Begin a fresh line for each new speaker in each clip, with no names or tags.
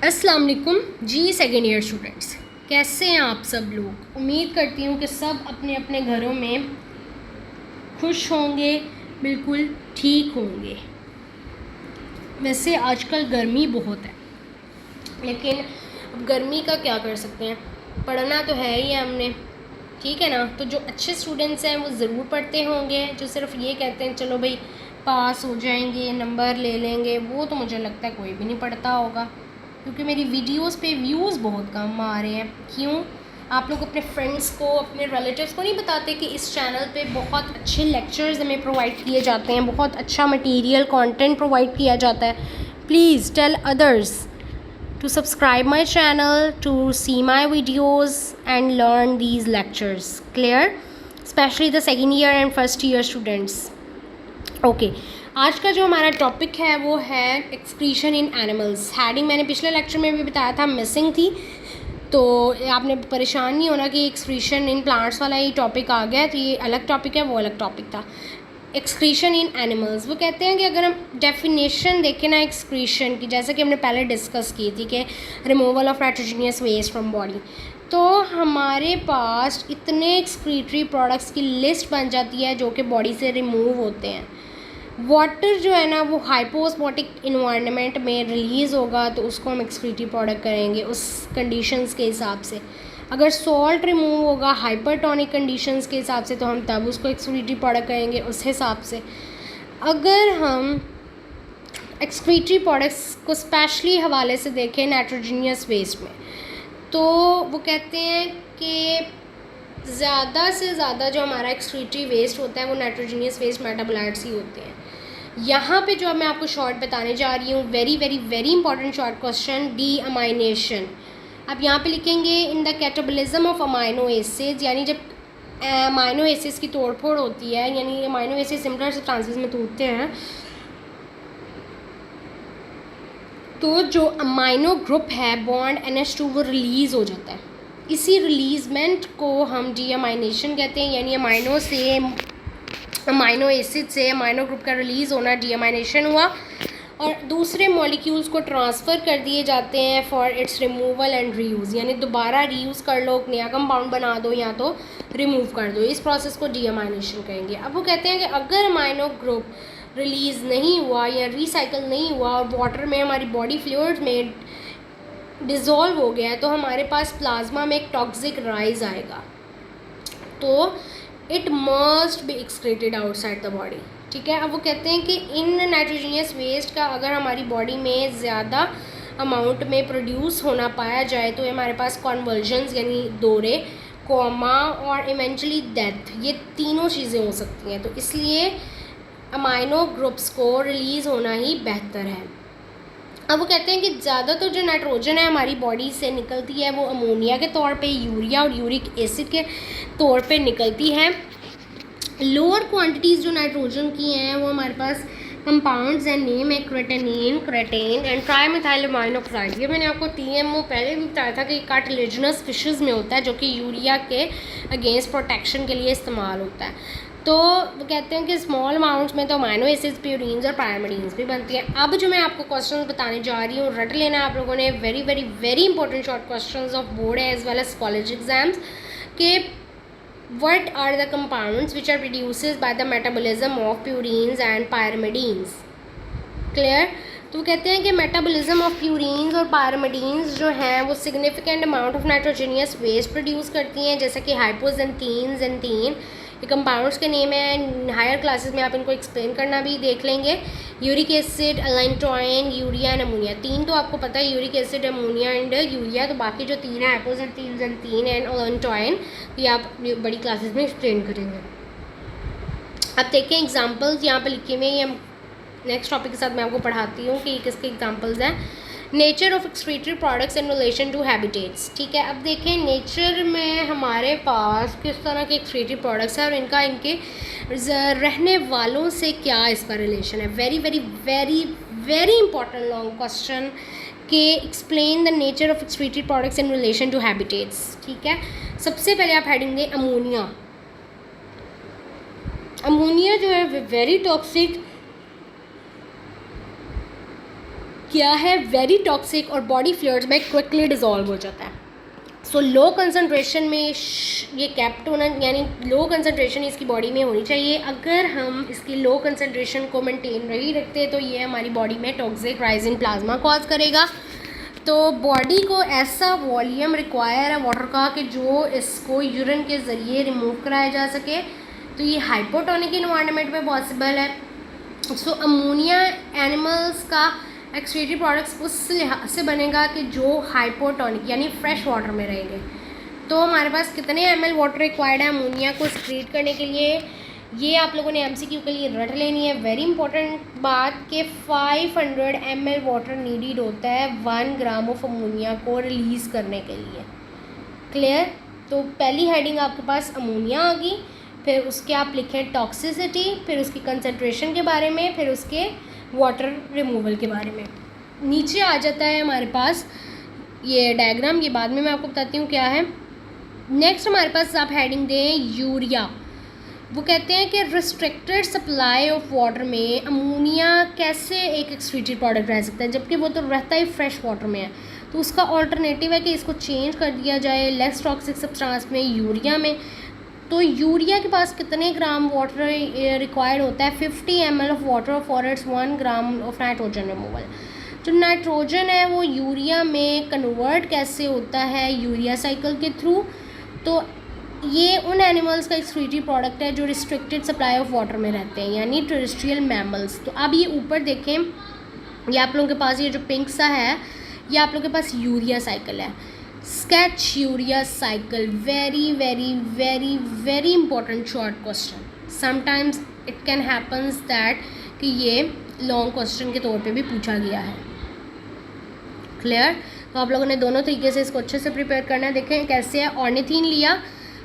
अस्सलाम वालेकुम जी। Second year students, कैसे हैं आप सब लोग। उम्मीद करती हूँ कि सब अपने अपने घरों में खुश होंगे, बिल्कुल ठीक होंगे। वैसे आजकल गर्मी बहुत है, लेकिन अब गर्मी का क्या कर सकते हैं, पढ़ना तो है ही है हमने, ठीक है ना। तो जो अच्छे स्टूडेंट्स हैं वो ज़रूर पढ़ते होंगे, जो सिर्फ ये कहते हैं चलो भाई पास हो जाएंगे, नंबर ले लेंगे, वो तो मुझे लगता है कोई भी नहीं पढ़ता होगा, क्योंकि मेरी वीडियोस पे व्यूज़ बहुत कम आ रहे हैं। क्यों? आप लोग अपने फ्रेंड्स को, अपने रिलेटिव्स को नहीं बताते कि इस चैनल पे बहुत अच्छे लेक्चर्स हमें प्रोवाइड किए जाते हैं, बहुत अच्छा मटेरियल कंटेंट प्रोवाइड किया जाता है। Please tell others to subscribe my channel to see my videos and learn these lectures. Clear? Especially the second year and first year students. Okay. आज का जो हमारा टॉपिक है वो है एक्सक्रीशन इन एनिमल्स। हेडिंग मैंने पिछले लेक्चर में भी बताया था, मिसिंग थी, तो आपने परेशान नहीं होना कि एक्सक्रीशन इन प्लांट्स वाला ही टॉपिक आ गया, तो ये अलग टॉपिक है, वो अलग टॉपिक था। एक्सक्रीशन इन एनिमल्स, वो कहते हैं कि अगर हम डेफिनेशन देखें ना एक्सक्रीशन की, जैसे कि हमने पहले डिस्कस की थी कि removal of nitrogenous waste from body, तो हमारे पास इतने एक्सक्रीटरी प्रोडक्ट्स की लिस्ट बन जाती है जो कि बॉडी से रिमूव होते हैं। वाटर जो है ना वो हाइपोस्मोटिक इन्वायरमेंट में रिलीज़ होगा, तो उसको हम एक्सक्रीटरी प्रोडक्ट करेंगे उस कंडीशंस के हिसाब से। अगर सॉल्ट रिमूव होगा हाइपरटोनिक कंडीशंस के हिसाब से, तो हम तब उसको एक्सक्रीटरी प्रोडक्ट करेंगे उस हिसाब से। अगर हम एक्सक्रीटरी प्रोडक्ट्स को स्पेशली हवाले से देखें नाइट्रोजनियस वेस्ट में, तो वो कहते हैं कि ज़्यादा से ज़्यादा जो हमारा एक्सक्रीटरी वेस्ट होता है वो नाइट्रोजनियस वेस्ट मेटाबोलाइट्स ही होते हैं। यहाँ पे जो अब मैं आपको शॉर्ट बताने जा रही हूँ, very very very important short question, D amination. अब यहाँ पे लिखेंगे in the catabolism of amino acids, यानी जब अमाइनो एसिड्स की तोड़फोड़ होती है, यानी अमाइनो एसिड सिमिलर सब्सटेंसेस में टूटते हैं, तो जो अमाइनो ग्रुप है बॉन्ड NH2 वो रिलीज़ हो जाता है। इसी रिलीजमेंट को हम डी अमाइनेशन कहते हैं, यानी अमाइनो एसिड से अमाइनो ग्रुप का रिलीज़ होना डी अमाइनेशन हुआ, और दूसरे मॉलिक्यूल्स को ट्रांसफ़र कर दिए जाते हैं for its removal and reuse, यानी दोबारा रीयूज़ कर लो, नया कंपाउंड बना दो या तो रिमूव कर दो। इस प्रोसेस को डी अमाइनेशन कहेंगे। अब वो कहते हैं कि अगर अमाइनो ग्रुप रिलीज़ नहीं हुआ या रिसाइकल नहीं हुआ और वाटर में, हमारी बॉडी फ्लूइड्स में डिज़ोल्व हो गया है, तो हमारे पास प्लाज्मा में एक टॉक्सिक राइज आएगा, तो it must be excreted outside the body. ठीक है। अब वो कहते हैं कि इन नाइट्रोजनियस वेस्ट का अगर हमारी बॉडी में ज़्यादा अमाउंट में प्रोड्यूस होना पाया जाए, तो हमारे पास कॉन्वल्जन्स यानी दौरे, कोमा और इवेंचुअली डेथ, ये तीनों चीज़ें हो सकती हैं। तो इसलिए अमाइनो ग्रुप्स को रिलीज़ होना ही बेहतर है। अब वो कहते हैं कि ज़्यादातर जो नाइट्रोजन है हमारी बॉडी से निकलती है वो अमोनिया के तौर पे, यूरिया और यूरिक एसिड के तौर पे निकलती है। लोअर क्वांटिटीज़ जो नाइट्रोजन की हैं वो हमारे पास कंपाउंड्स हैं, नेम है creatinine, creatine and trimethyl amino oxide. ये मैंने आपको TMO पहले भी बताया था कि कार्टिलेजिनस फिशेज़ में होता है, जो कि यूरिया के अगेंस्ट प्रोटेक्शन के लिए इस्तेमाल होता है। तो वो कहते हैं कि स्मॉल अमाउंट्स में तो अमाइनो एसिड्स, प्यूरीन्स और पायरिमिडीन्स भी बनती हैं। अब जो मैं आपको क्वेश्चंस बताने जा रही हूँ, रट लेना आप लोगों ने, very very very important short questions of board as well as college exams, के what are the compounds which are produces by the metabolism of purines and pyrimidines. Clear? तो कहते हैं कि मेटाबॉलिज्म ऑफ प्यूरीन्स और पायरिमिडीन्स जो हैं वो significant amount of nitrogenous waste produce करती हैं, जैसे कि हाइपोजेंथीन, जेंथीन, ये कंपाउंड्स के नेम है। हायर क्लासेस में आप इनको एक्सप्लेन करना भी देख लेंगे। Uric acid, allantoin, urea and ammonia, तीन तो आपको पता है, uric acid, ammonia and urea. तो बाकी जो तीन है हाइपोजेंथीन, जेंथीन एंड अलाइनटोइन, ये आप बड़ी क्लासेस में एक्सप्लेन करेंगे। अब देखें एग्जाम्पल्स यहाँ पर लिखे हुए, ये नेक्स्ट टॉपिक के साथ मैं आपको पढ़ाती हूँ कि किसके एग्जाम्पल्स हैं। Nature of excretory products in relation to habitats. ठीक है। अब देखें नेचर में हमारे पास किस तरह के एक्सक्रीटरी प्रोडक्ट्स हैं और इनके रहने वालों से क्या इसका रिलेशन है। Very very very very important long question के explain the nature of excretory products in relation to habitats. ठीक है। सबसे पहले आप हेडिंग दें अमोनिया। अमोनिया जो है वेरी टॉक्सिक क्या है, वेरी टॉक्सिक और बॉडी फ्लूइड्स में क्विकली डिज़ोल्व हो जाता है। सो लो कंसनट्रेशन में ये कैप्ट होना, यानी लो कंसनट्रेशन इसकी बॉडी में होनी चाहिए। अगर हम इसकी लो कंसनट्रेशन को मेंटेन नहीं रखते तो ये हमारी बॉडी में toxic rise in plasma cause करेगा। तो बॉडी को ऐसा वॉल्यूम रिक्वायर है वाटर का कि जो इसको यूरिन के ज़रिए रिमूव कराया जा सके। तो ये हाइपोटोनिक इन्वायरमेंट में पॉसिबल है। सो अमोनिया एनिमल्स का एक्सक्रीटरी प्रोडक्ट्स उस लिहाज से बनेगा कि जो हाइपोटोनिक यानी फ्रेश वाटर में रहेंगे। तो हमारे पास कितने ml वाटर रिक्वायर्ड है अमोनिया को एक्सक्रीट करने के लिए, ये आप लोगों ने MCQ के लिए रट लेनी है। वेरी इंपॉर्टेंट बात कि 500 ml वाटर नीडिड होता है 1 ग्राम ऑफ अमोनिया को रिलीज़ करने के लिए। क्लियर? तो पहली हेडिंग आपके पास अमोनिया आ गई, फिर उसके आप लिखें टॉक्सिसिटी, फिर उसकी कंसनट्रेशन के बारे में, फिर उसके वाटर रिमूवल के बारे में। नीचे आ जाता है हमारे पास ये डायग्राम, ये बाद में मैं आपको बताती हूँ क्या है। नेक्स्ट हमारे पास आप हेडिंग दें यूरिया। वो कहते हैं कि रिस्ट्रिक्टेड सप्लाई ऑफ वाटर में अमोनिया कैसे एक एक्सक्रीटरी प्रोडक्ट रह सकता है, जबकि वो तो रहता ही फ्रेश वाटर में है। तो उसका ऑल्टरनेटिव है कि इसको चेंज कर दिया जाए लेस टॉक्सिक सब्सटेंस में, यूरिया में। तो यूरिया के पास कितने ग्राम वाटर रिक्वायर्ड होता है? 50 ml of water for its 1 gram of nitrogen removal. जो नाइट्रोजन है वो यूरिया में कन्वर्ट कैसे होता है? यूरिया साइकिल के थ्रू। तो ये उन एनिमल्स का एक्सक्रीटरी प्रोडक्ट है जो रिस्ट्रिक्टेड सप्लाई ऑफ वाटर में रहते हैं, यानी टेरेस्ट्रियल मैमल्स। तो अब ये ऊपर देखें, ये आप लोगों के पास ये जो पिंक सा है, ये आप लोगों के पास यूरिया साइकिल है। Sketch urea cycle, very very very very important short question. Sometimes it can happens that कि ये लॉन्ग क्वेश्चन के तौर पे भी पूछा गया है। क्लियर? तो आप लोगों ने दोनों तरीके से इसको अच्छे से प्रिपेयर करना है। देखें कैसे है। ऑर्निथीन लिया,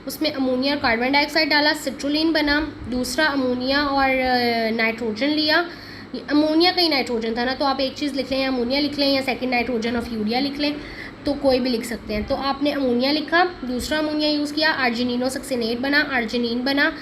उसमें अमोनिया और कार्बन डाइऑक्साइड डाला, सिट्रुलिन बना। दूसरा अमोनिया और नाइट्रोजन लिया। अमोनिया का ही नाइट्रोजन था ना, तो आप एक चीज़ लिख लें, या अमोनिया लिख लें या सेकंड नाइट्रोजन ऑफ यूरिया लिख लें, तो कोई भी लिख सकते हैं। तो आपने अमोनिया लिखा, दूसरा अमोनिया यूज़ किया, आर्जिनिनो सक्सिनेट बना, आर्जिनिन बना।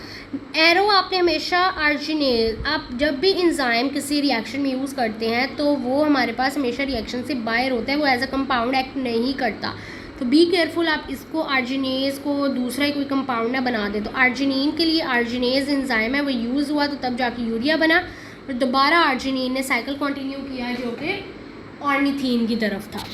एरो आपने हमेशा आर्जिनेल, आप जब भी इंजाइम किसी रिएक्शन में यूज़ करते हैं तो वो हमारे पास हमेशा रिएक्शन से बाहर होता है, वो एज अ कंपाउंड एक्ट नहीं करता। तो बी केयरफुल, आप इसको आर्जिनेज को दूसरा ही कोई कंपाउंड ना बना दे। तो आर्जिनिन के लिए आर्जिनेज इंजाइम है, वो यूज़ हुआ तो तब जाके यूरिया बना, और दोबारा आर्जिनिन ने साइकिल कंटिन्यू किया जो कि ऑर्निथीन की तरफ था।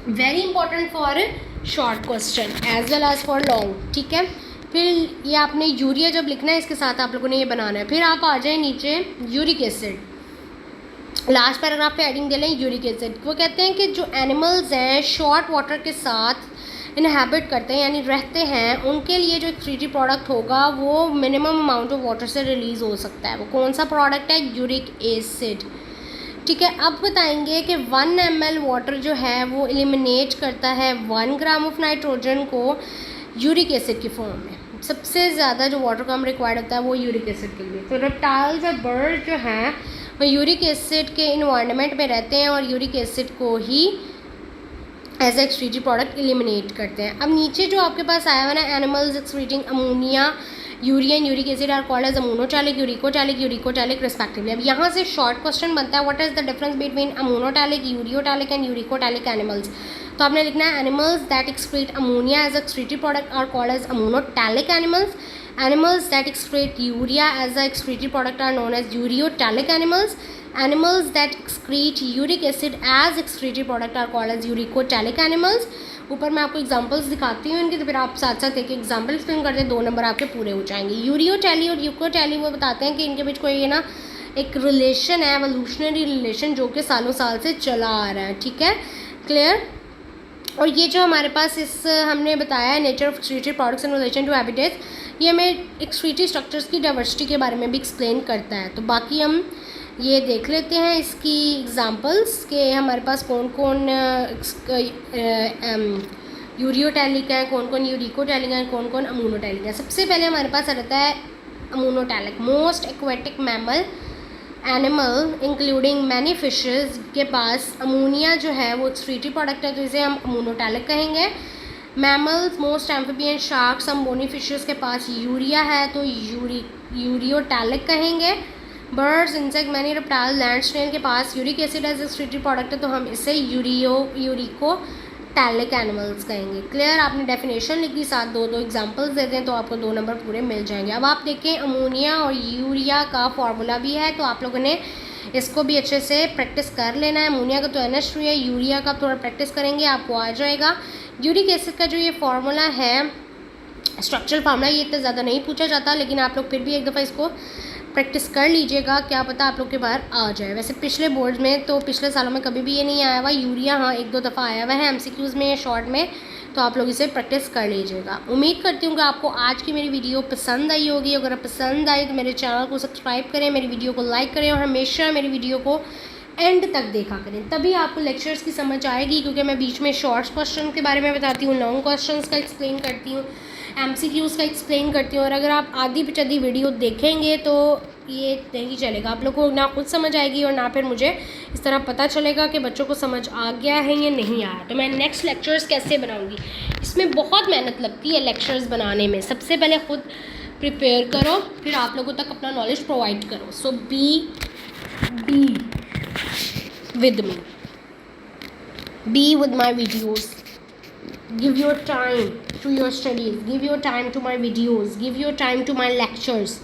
Very important for short question as well as for long. ठीक है, फिर ये आपने यूरिया जब लिखना है इसके साथ आप लोगों ने ये बनाना है। फिर आप आ जाए नीचे यूरिक एसिड, लास्ट पैराग्राफ पे हेडिंग दे लें यूरिक एसिड। वो कहते हैं कि जो एनिमल्स हैं शॉर्ट वाटर के साथ इनहैबिट करते हैं यानी रहते हैं, उनके लिए जो एक्सक्रीटरी प्रोडक्ट होगा वो मिनिमम अमाउंट ऑफ वाटर से रिलीज़ हो सकता है। वो कौन सा प्रोडक्ट है? Uric acid. ठीक है, अब बताएंगे कि 1 ml वाटर जो है वो एलिमिनेट करता है 1 ग्राम ऑफ नाइट्रोजन को यूरिक एसिड की फॉर्म में। सबसे ज़्यादा जो वाटर कम रिक्वायर्ड होता है वो यूरिक एसिड के लिए। तो रेप्टाइल्स और बर्ड जो हैं वो यूरिक एसिड के इन्वायरमेंट में रहते हैं और यूरिक एसिड को ही एज एक्सक्रीटरी प्रोडक्ट एलिमिनेट करते हैं। अब नीचे जो आपके पास आया हुआ ना, animals excreting ammonia, urea and uric acid are called as ammonotelic, uricotelic respectively. अब यहाँ से शॉर्ट क्वेश्चन बनता है, what is the difference between ammonotelic, ureotelic and uricotelic animals. तो आपने लिखना है animals that excrete ammonia as excretory product are called as ammonotelic animals. Animals that excrete urea as a excretory product are known as ureotelic animals. Animals that excrete uric acid as excretory product are called as uricotelic animals. ऊपर मैं आपको examples दिखाती हूँ इनके, तो फिर आप साथ साथ एक एग्जांपल एक्सप्लेन करते हैं, 2 नंबर आपके पूरे हो जाएंगे। यूरियोटेली और यूकोटेली वो बताते हैं कि इनके बीच कोई ना एक रिलेशन है, एवोल्यूशनरी रिलेशन जो कि सालों साल से चला आ रहा है। ठीक है, क्लियर? और ये जो हमारे पास हमने बताया है nature of excretory products in relation to habitats, ये हमें एक्सक्रीटरी स्ट्रक्चर्स की डाइवर्सिटी के बारे में भी एक्सप्लेन करता है। तो बाकी हम ये देख लेते हैं इसकी एग्जांपल्स कि हमारे पास कौन कौन यूरियोटैलिक है, कौन कौन यूरिकोटैलिक है, कौन कौन अमोनोटैलिक है। सबसे पहले हमारे पास रहता है ammonotelic, most aquatic mammal animal including many fishes के पास अमोनिया जो है वो एक्सक्रीटरी प्रोडक्ट है, तो इसे हम अमोनोटैलिक कहेंगे। Mammals, most amphibian, shark, some bony fishes के पास यूरिया है तो यूरियोटैलिक कहेंगे। Birds, insect, many reptile, land snail के पास uric acid as excretory product है, तो हम इसे यूरिको टैलिक एनिमल्स कहेंगे। क्लियर, आपने डेफिनेशन लिख दी, साथ दो एग्जांपल्स दे दें तो आपको 2 नंबर पूरे मिल जाएंगे। अब आप देखें अमोनिया और यूरिया का फार्मूला भी है, तो आप लोगों ने इसको भी अच्छे से प्रैक्टिस कर लेना है। अमोनिया का तो NH2 है, यूरिया का थोड़ा प्रैक्टिस करेंगे आपको आ जाएगा। यूरिक एसिड का जो ये फार्मूला है, स्ट्रक्चरल फार्मूला, ये इतना ज़्यादा नहीं पूछा जाता, लेकिन आप लोग फिर भी एक दफ़ा इसको प्रैक्टिस कर लीजिएगा, क्या पता आप लोग के बाहर आ जाए। वैसे पिछले बोर्ड में तो पिछले सालों में कभी भी ये नहीं आया हुआ। यूरिया हाँ 1-2 दफ़ा आया हुआ है MCQs में, शॉर्ट में, तो आप लोग इसे प्रैक्टिस कर लीजिएगा। उम्मीद करती हूँ कि आपको आज की मेरी वीडियो पसंद आई होगी। अगर पसंद आई तो मेरे चैनल को सब्सक्राइब करें, मेरी वीडियो को लाइक करें और हमेशा मेरी वीडियो को एंड तक देखा करें, तभी आपको लेक्चर्स की समझ आएगी। क्योंकि मैं बीच में शॉर्ट्स क्वेश्चन के बारे में बताती हूँ, लॉन्ग क्वेश्चंस का एक्सप्लेन करती हूँ, MCQs का एक्सप्लेन करती हूँ। और अगर आप आधी पिछाधी वीडियो देखेंगे तो ये नहीं चलेगा, आप लोग को ना खुद समझ आएगी और ना फिर मुझे इस तरह पता चलेगा कि बच्चों को समझ आ गया है या नहीं आया। तो मैं नेक्स्ट लेक्चर्स कैसे बनाऊँगी, इसमें बहुत मेहनत लगती है लेक्चर्स बनाने में। सबसे पहले खुद प्रिपेयर करो, फिर आप लोगों तक अपना नॉलेज प्रोवाइड करो। सो B with me, be with my videos, give your time to your studies, give your time to my videos, give your time to my lectures।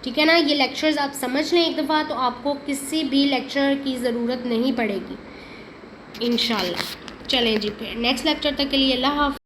ठीक है ना, ये लेक्चर्स आप समझ लें एक दफ़ा तो आपको किसी भी लेक्चर की ज़रूरत नहीं पड़ेगी इंशाल्लाह। चलें जी, फिर नेक्स्ट लेक्चर तक के लिए अल्लाह हाफ़िज़।